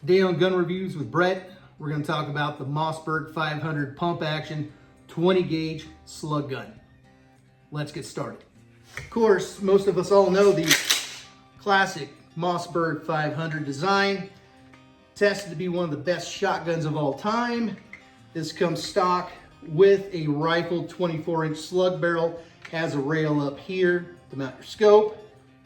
Today on Gun Reviews with Brett, we're going to talk about the Mossberg 500 pump action 20 gauge slug gun. Let's get started. Of course, most of us all know the classic Mossberg 500 design. Tested to be one of the best shotguns of all time. This comes stock with a rifled 24-inch slug barrel, has a rail up here to mount your scope,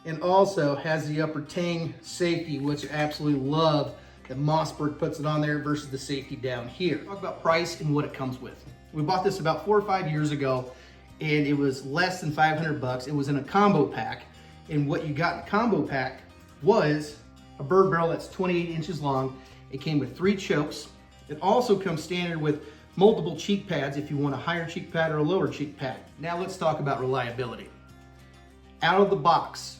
and also has the upper tang safety, which I absolutely love that Mossberg puts it on there versus the safety down here. Talk about price and what it comes with. We bought this about 4 or 5 years ago, and it was less than 500 bucks. It was in a combo pack, and what you got in the combo pack was a bird barrel that's 28 inches long. It came with 3 chokes. It also comes standard with multiple cheek pads if you want a higher cheek pad or a lower cheek pad. Now let's talk about reliability. Out of the box,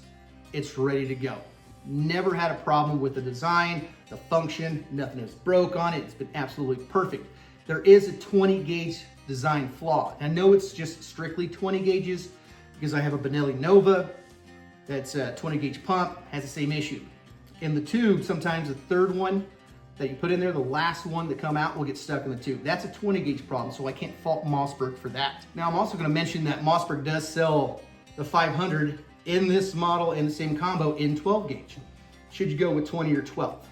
it's ready to go. Never had a problem with the design, the function, nothing is broke on it. It's been absolutely perfect. There is a 20 gauge design flaw. I know it's just strictly 20 gauges because I have a Benelli Nova that's a 20 gauge pump, has the same issue. In the tube, sometimes the third one that you put in there, the last one to come out will get stuck in the tube. That's a 20 gauge problem, so I can't fault Mossberg for that. Now I'm also gonna mention that Mossberg does sell the 500 in this model in the same combo in 12 gauge. Should you go with 20 or 12?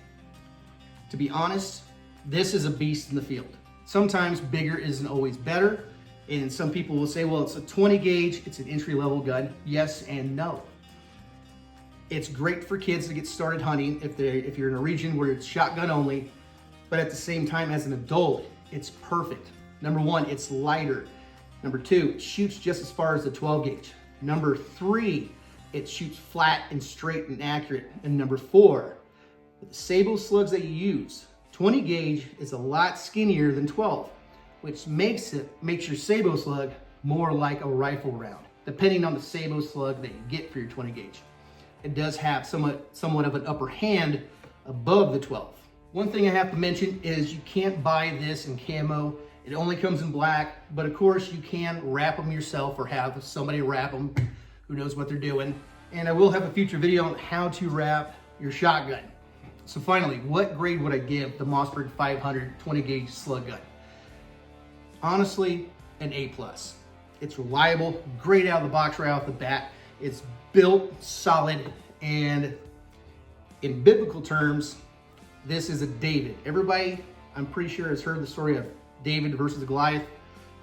To be honest, this is a beast in the field. Sometimes bigger isn't always better, and some people will say, well, it's a 20 gauge, it's an entry level gun. Yes and no. It's great for kids to get started hunting if you're in a region where it's shotgun only, but at the same time as an adult, it's perfect. Number 1, it's lighter. Number 2, it shoots just as far as the 12 gauge. Number 3, it shoots flat and straight and accurate. And number 4, with the sabot slugs that you use, 20 gauge is a lot skinnier than 12, which makes your sabot slug more like a rifle round, depending on the sabot slug that you get for your 20 gauge. It does have somewhat of an upper hand above the 12. One thing I have to mention is you can't buy this in camo. It only comes in black, but of course you can wrap them yourself or have somebody wrap them who knows what they're doing. And I will have a future video on how to wrap your shotgun. So finally, what grade would I give the Mossberg 500 20 gauge slug gun? Honestly, an A+. It's reliable, great out of the box right off the bat. It's built solid, and in biblical terms, this is a David. Everybody, I'm pretty sure, has heard the story of David versus Goliath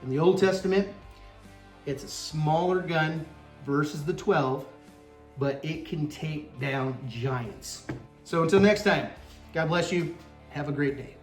in the Old Testament. It's a smaller gun versus the 12, but it can take down giants. So until next time, God bless you. Have a great day.